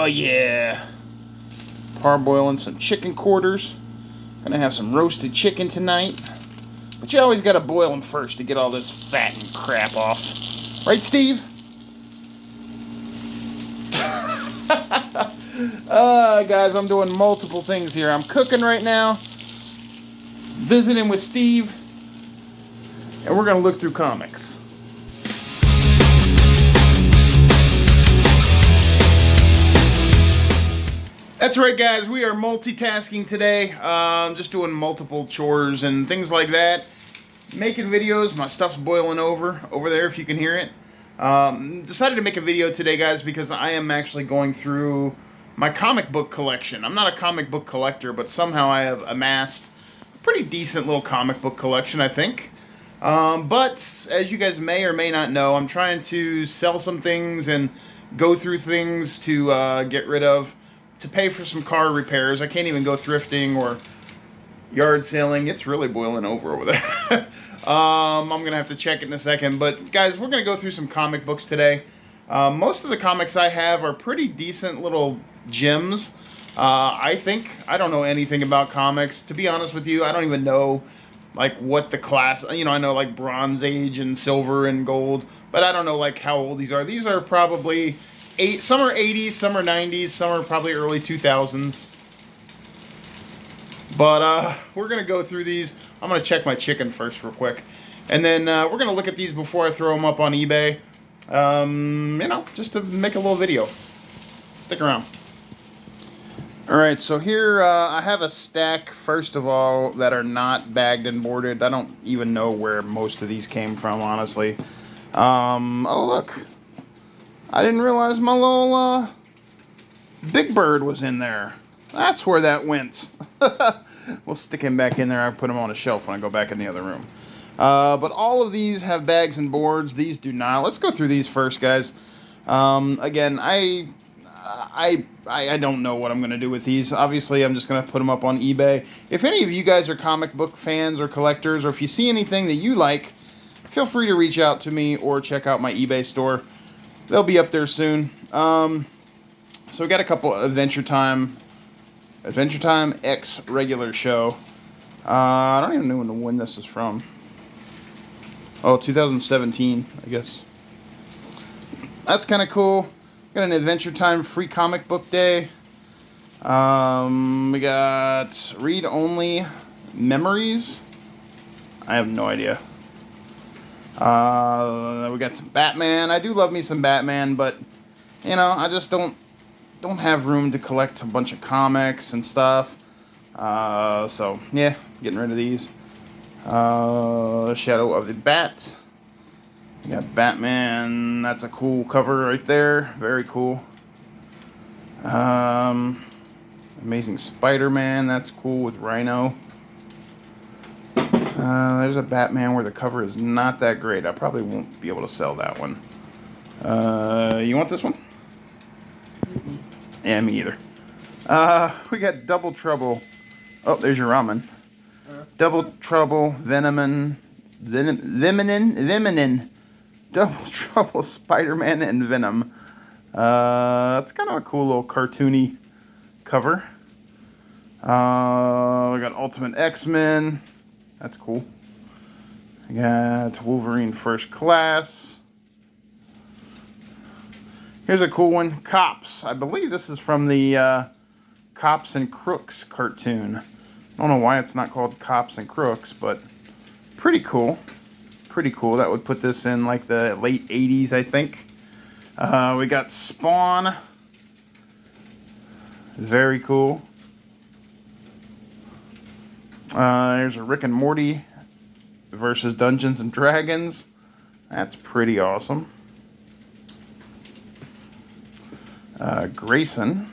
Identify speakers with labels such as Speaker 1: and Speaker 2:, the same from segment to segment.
Speaker 1: Oh yeah. Parboiling some chicken quarters. Gonna have some roasted chicken tonight. But you always gotta boil them first to get all this fat and crap off. Right, Steve? Guys, I'm doing multiple things here. I'm cooking right now, visiting with Steve, and we're gonna look through comics. That's right, guys. We are multitasking today. Just doing multiple chores and things like that. Making videos. My stuff's boiling over there, if you can hear it. Decided to make a video today, guys, because I am actually going through my comic book collection. I'm not a comic book collector, but somehow I have amassed a pretty decent little comic book collection, I think. But as you guys may or may not know, I'm trying to sell some things and go through things to get rid of, to pay for some car repairs. I can't even go thrifting or yard selling. It's really boiling over there. I'm going to have to check it in a second. But guys, we're going to go through some comic books today. Most of the comics I have are pretty decent little gems. I think. I don't know anything about comics. To be honest with you, I don't even know like what the class, I know like Bronze Age and Silver and Gold, but I don't know like how old these are. These are probably some are 80s, some are 90s, some are probably early 2000s. But we're going to go through these. I'm going to check my chicken first real quick. And then we're going to look at these before I throw them up on eBay. Just to make a little video. Stick around. Alright, so here I have a stack, first of all, that are not bagged and boarded. I don't even know where most of these came from, honestly. Oh, look. I didn't realize my little Big Bird was in there. That's where that went. We'll stick him back in there. I put him on a shelf when I go back in the other room. But all of these have bags and boards. These do not. Let's go through these first, guys. Again, I don't know what I'm going to do with these. Obviously, I'm just going to put them up on eBay. If any of you guys are comic book fans or collectors, or if you see anything that you like, feel free to reach out to me or check out my eBay store. They'll be up there soon. So we got a couple Adventure Time X regular show. I don't even know when this is from. Oh, 2017, I guess. That's kind of cool. Got an Adventure Time free comic book day. We got read only memories. I have no idea. We got some Batman. I do love me some Batman, but I just don't have room to collect a bunch of comics and stuff. So yeah, getting rid of these. Shadow of the Bat. We got Batman. That's a cool cover right there. Very cool. Amazing Spider-Man. That's cool with Rhino. There's a Batman where the cover is not that great. I probably won't be able to sell that one. You want this one? Mm-hmm. Yeah, me either. We got Double Trouble. Oh, there's your ramen. Double Trouble, Venom. Double Trouble, Spider-Man, and Venom. That's kind of a cool little cartoony cover. We got Ultimate X-Men. That's cool. We got Wolverine First Class. Here's a cool one, Cops. I believe this is from the Cops and Crooks cartoon. I don't know why it's not called Cops and Crooks, but pretty cool. Pretty cool. That would put this in like the late 80s, I think. We got Spawn. Very cool. There's a Rick and Morty versus Dungeons and Dragons. That's pretty awesome. Grayson.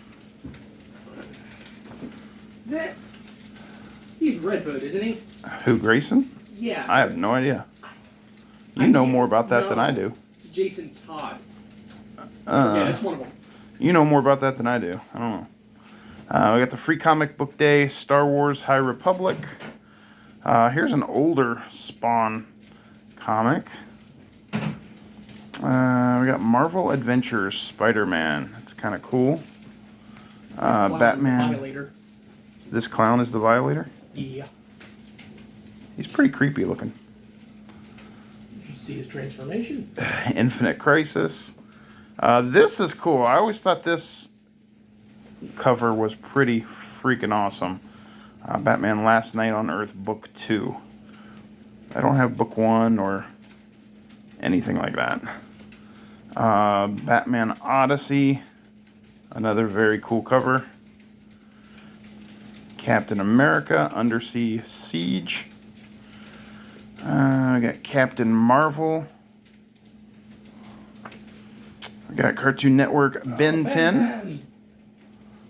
Speaker 2: He's Redbird, isn't he?
Speaker 1: Who, Grayson?
Speaker 2: Yeah.
Speaker 1: I have no idea. You know more about that than I do.
Speaker 2: It's Jason Todd. Yeah, that's one of them.
Speaker 1: You know more about that than I do. I don't know. We got the Free Comic Book Day, Star Wars High Republic. Here's an older Spawn comic. We got Marvel Adventures Spider-Man. That's kind of cool.
Speaker 2: Clown is the
Speaker 1: Batman.
Speaker 2: Violator.
Speaker 1: This clown is the Violator?
Speaker 2: Yeah.
Speaker 1: He's pretty creepy looking.
Speaker 2: Did you see his transformation?
Speaker 1: Infinite Crisis. This is cool. I always thought this cover was pretty freaking awesome. Batman Last Night on Earth Book 2. I don't have Book 1 or anything like that. Batman Odyssey. Another very cool cover. Captain America Undersea Siege. We got Captain Marvel. We got Cartoon Network Ben 10.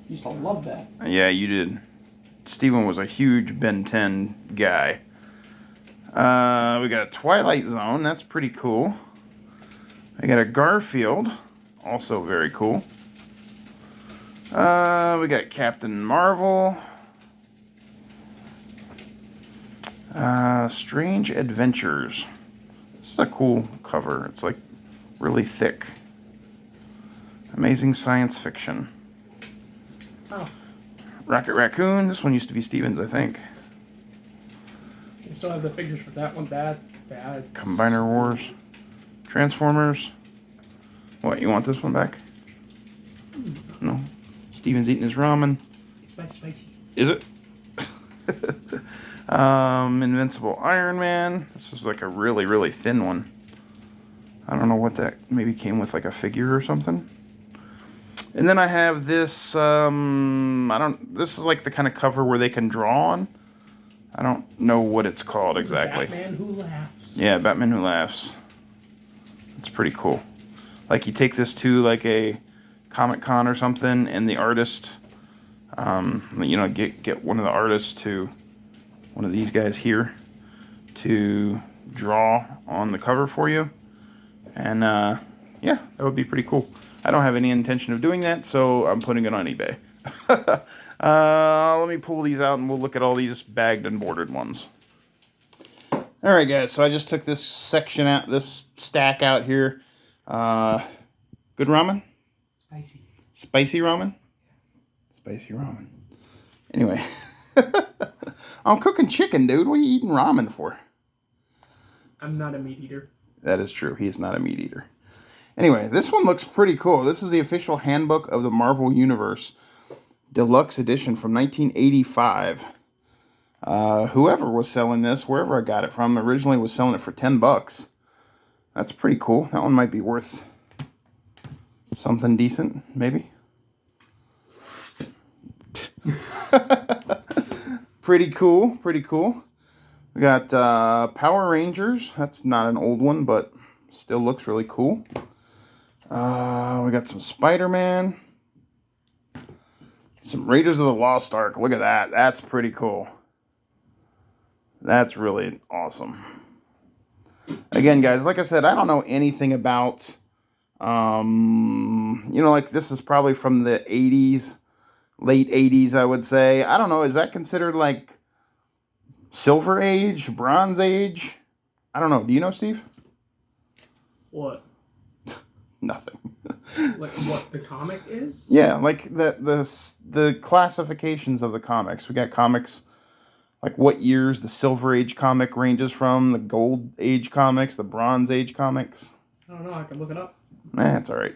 Speaker 2: Used to love that.
Speaker 1: Yeah, you did. Steven was a huge Ben 10 guy. We got a Twilight Zone. That's pretty cool. I got a Garfield. Also very cool. We got Captain Marvel. Strange Adventures. This is a cool cover. It's like really thick. Amazing Science Fiction.
Speaker 2: Oh.
Speaker 1: Rocket Raccoon. This one used to be Steven's, I think.
Speaker 2: We still have the figures for that one. Bad.
Speaker 1: Combiner Wars. Transformers. What, you want this one back? No. Steven's eating his ramen.
Speaker 2: It's spicy.
Speaker 1: Is it? Invincible Iron Man. This is like a really, really thin one. I don't know what that maybe came with, like a figure or something. And then I have this, this is like the kind of cover where they can draw on. I don't know what it's called exactly.
Speaker 2: Batman Who Laughs.
Speaker 1: Yeah, Batman Who Laughs. It's pretty cool. Like you take this to like a Comic Con or something, and the artist, get one of the artists to, one of these guys here, to draw on the cover for you. And yeah, that would be pretty cool. I don't have any intention of doing that, so I'm putting it on eBay. Let me pull these out and we'll look at all these bagged and bordered ones. Alright guys, so I just took this section out, this stack out here. Good ramen?
Speaker 2: Spicy.
Speaker 1: Spicy ramen? Spicy ramen. Anyway. I'm cooking chicken, dude. What are you eating ramen for?
Speaker 2: I'm not a meat eater.
Speaker 1: That is true. He is not a meat eater. Anyway, this one looks pretty cool. This is the official handbook of the Marvel Universe. Deluxe edition from 1985. Whoever was selling this, wherever I got it from, originally was selling it for $10. That's pretty cool. That one might be worth something decent, maybe. Pretty cool, pretty cool. We got Power Rangers. That's not an old one, but still looks really cool. We got some Spider-Man. Some Raiders of the Lost Ark. Look at that. That's pretty cool. That's really awesome. Again, guys, like I said, I don't know anything about, like this is probably from the 80s, late 80s, I would say. I don't know. Is that considered like Silver Age, Bronze Age? I don't know. Do you know, Steve?
Speaker 2: What?
Speaker 1: Nothing.
Speaker 2: Like what the comic is?
Speaker 1: Yeah, like the classifications of the comics. We got comics, like what years the Silver Age comic ranges from, the Gold Age comics, the Bronze Age comics.
Speaker 2: I don't know. I can look it up.
Speaker 1: It's all right.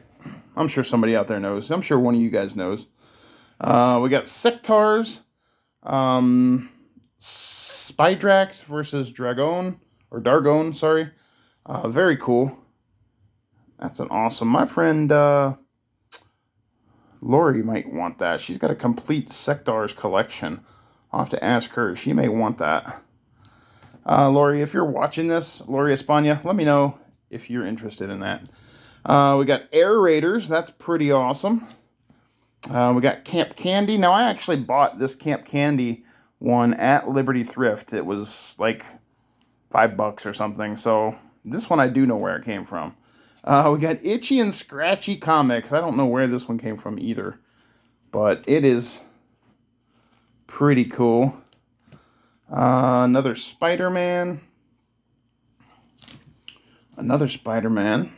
Speaker 1: I'm sure somebody out there knows. I'm sure one of you guys knows. We got Sectars, Spydrax versus Dargon, sorry. Very cool. That's an awesome. My friend Lori might want that. She's got a complete Sectars collection. I'll have to ask her. She may want that. Lori, if you're watching this, Lori Espana, let me know if you're interested in that. We got Air Raiders. That's pretty awesome. We got Camp Candy. Now, I actually bought this Camp Candy one at Liberty Thrift. It was like $5 or something. So this one I do know where it came from. We got Itchy and Scratchy Comics. I don't know where this one came from either, but it is pretty cool. Another Spider-Man. Another Spider-Man.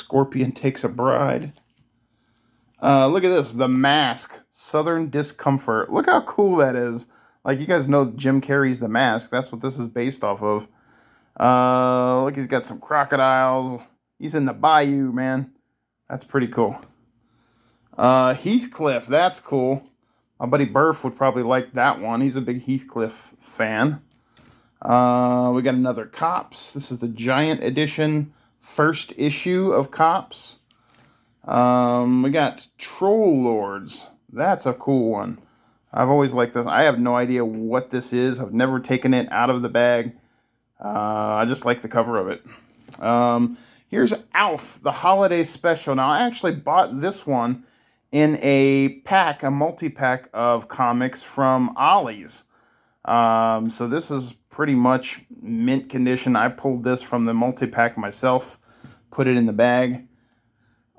Speaker 1: Scorpion Takes a Bride. Look at this. The Mask. Southern Discomfort. Look how cool that is. Like, you guys know Jim Carrey's The Mask. That's what this is based off of. Look, he's got some crocodiles. He's in the bayou, man. That's pretty cool. Heathcliff. That's cool. My buddy Burf would probably like that one. He's a big Heathcliff fan. We got another Cops. This is the Giant Edition first issue of Cops. We got Troll Lords. That's a cool one. I've always liked this. I have no idea what this is. I've never taken it out of the bag. I just like the cover of it. Here's Alf, the holiday special. Now, I actually bought this one in a pack, a multi-pack of comics from Ollie's. So this is pretty much mint condition. I pulled this from the multi-pack myself, put it in the bag.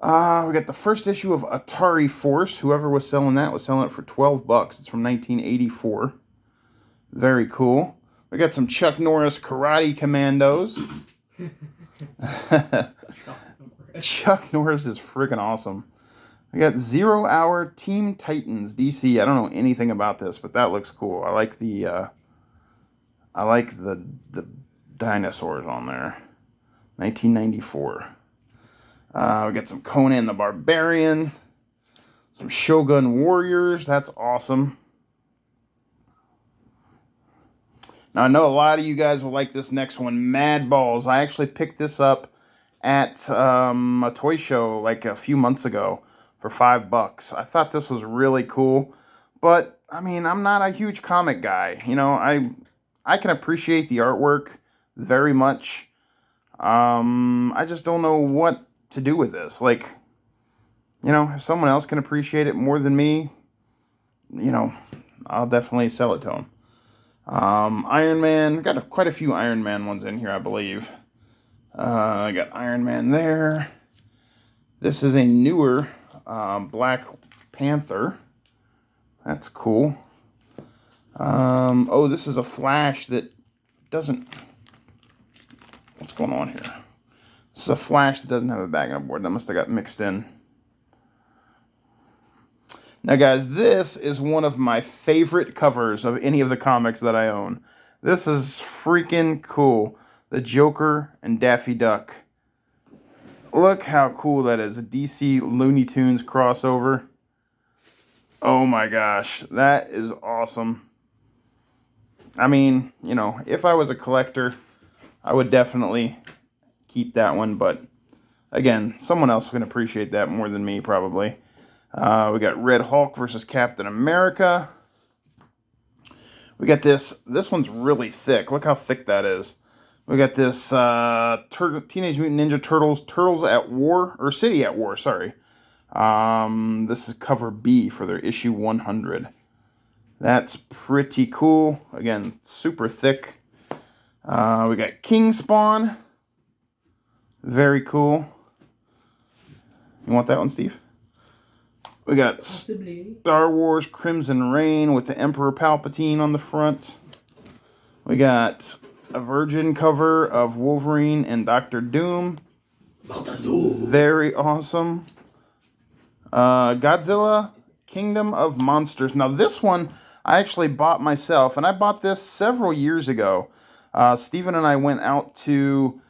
Speaker 1: We got the first issue of Atari Force. Whoever was selling that was selling it for $12. It's from 1984. Very cool. We got some Chuck Norris Karate Commandos. Chuck Norris is freaking awesome. We got 0 Hour Team Titans DC. I don't know anything about this, but that looks cool. I like the dinosaurs on there. 1994. We got some Conan the Barbarian. Some Shogun Warriors. That's awesome. Now, I know a lot of you guys will like this next one, Mad Balls. I actually picked this up at a toy show like a few months ago for $5. I thought this was really cool. But, I mean, I'm not a huge comic guy. You know, I can appreciate the artwork very much. I just don't know what to do with this. Like, you know, if someone else can appreciate it more than me, you know, I'll definitely sell it to them. Iron Man, got quite a few Iron Man ones in here, I believe. I got Iron Man there. This is a newer Black Panther. That's cool. Oh, this is a Flash that doesn't... What's going on here? This is a Flash that doesn't have a bag on board. That must have got mixed in. Now, guys, this is one of my favorite covers of any of the comics that I own. This is freaking cool. The Joker and Daffy Duck. Look how cool that is. A DC Looney Tunes crossover. Oh my gosh. That is awesome. I mean, you know, if I was a collector, I would definitely keep that one. But, again, someone else can appreciate that more than me, probably. We got Red Hulk versus Captain America. We got this. This one's really thick. Look how thick that is. We got this Teenage Mutant Ninja Turtles, Turtles at War, or City at War, sorry. This is cover B for their issue 100. That's pretty cool. Again, super thick. We got King Spawn. Very cool. You want that one, Steve? We got
Speaker 2: Possibly.
Speaker 1: Star Wars Crimson Reign with the Emperor Palpatine on the front. We got a Virgin cover of Wolverine and Doctor Doom. Very awesome. Godzilla Kingdom of Monsters. Now, this one I actually bought myself, and I bought this several years ago. Steven and I went out to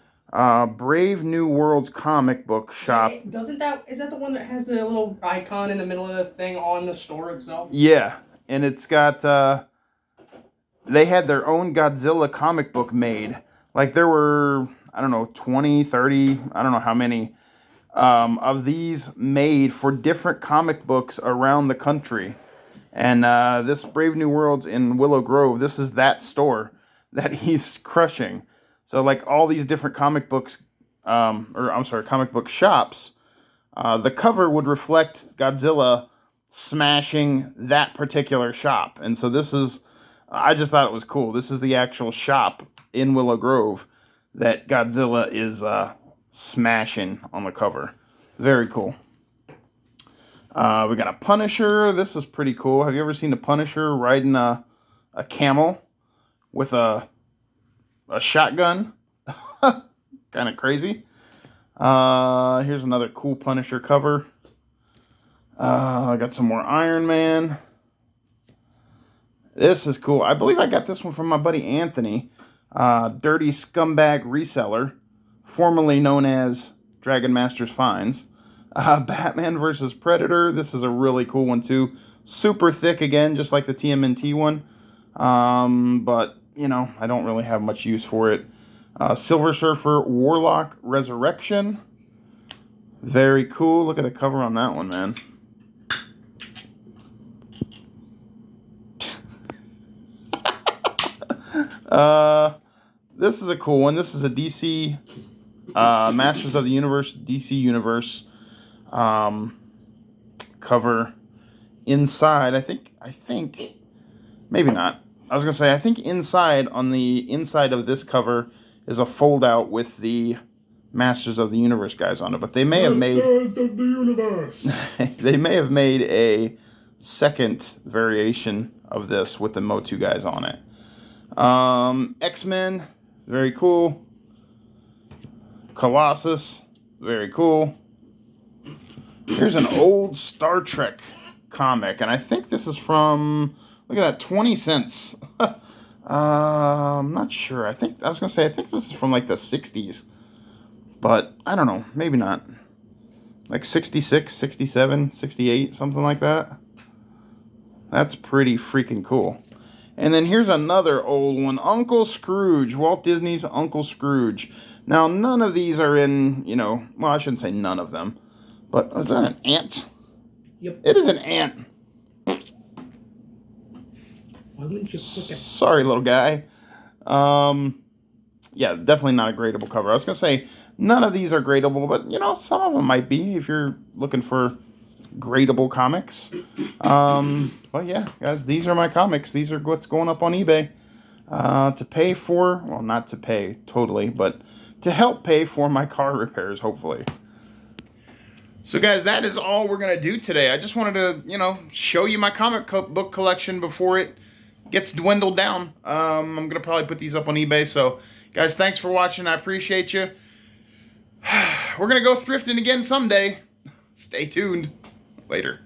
Speaker 1: Brave New World's comic book shop.
Speaker 2: Is that the one that has the little icon in the middle of the thing on the store itself?
Speaker 1: Yeah, and it's got, they had their own Godzilla comic book made. Like, there were, I don't know, 20, 30, I don't know how many, of these made for different comic books around the country. And this Brave New World's in Willow Grove, this is that store that he's crushing. So, like, all these different comic books, comic book shops, the cover would reflect Godzilla smashing that particular shop. And so this is, I just thought it was cool. This is the actual shop in Willow Grove that Godzilla is smashing on the cover. Very cool. We got a Punisher. This is pretty cool. Have you ever seen a Punisher riding a camel with a shotgun? Kind of crazy. Here's another cool Punisher cover. I got some more Iron Man. This is cool. I believe I got this one from my buddy Anthony. Dirty Scumbag Reseller, formerly known as Dragon Masters Finds. Batman versus Predator. This is a really cool one too. Super thick again, just like the TMNT one. But, you know, I don't really have much use for it. Silver Surfer Warlock Resurrection. Very cool. Look at the cover on that one, man. This is a cool one. This is a DC Masters of the Universe, DC Universe cover. Inside, I think, maybe not. I was going to say, I think inside, on the inside of this cover is a fold out with the Masters of the Universe guys on it. But they may have made... Masters of the Universe! They may have made a second variation of this with the Motu guys on it. X-Men, very cool. Colossus, very cool. Here's an old Star Trek comic, and I think this is from, look at that, 20 cents. I'm not sure. I think this is from like the 60s, but I don't know, maybe not. Like 66, 67, 68, something like that. That's pretty freaking cool. And then here's another old one, Uncle Scrooge, Walt Disney's Uncle Scrooge. Now, none of these are in, you know, well, I shouldn't say none of them, but is that an ant?
Speaker 2: Yep.
Speaker 1: It is an ant.
Speaker 2: Why wouldn't you click it?
Speaker 1: Sorry, little guy. Yeah, definitely not a gradable cover. I was going to say, none of these are gradable, but, you know, some of them might be if you're looking for gradable comics. But yeah, guys, these are my comics. These are what's going up on eBay to pay for, well, not to pay totally, but to help pay for my car repairs, hopefully. So guys, that is all we're going to do today. I just wanted to, you know, show you my comic book collection before it gets dwindled down. I'm going to probably put these up on eBay. So guys, thanks for watching. I appreciate you. We're going to go thrifting again someday. Stay tuned. Later.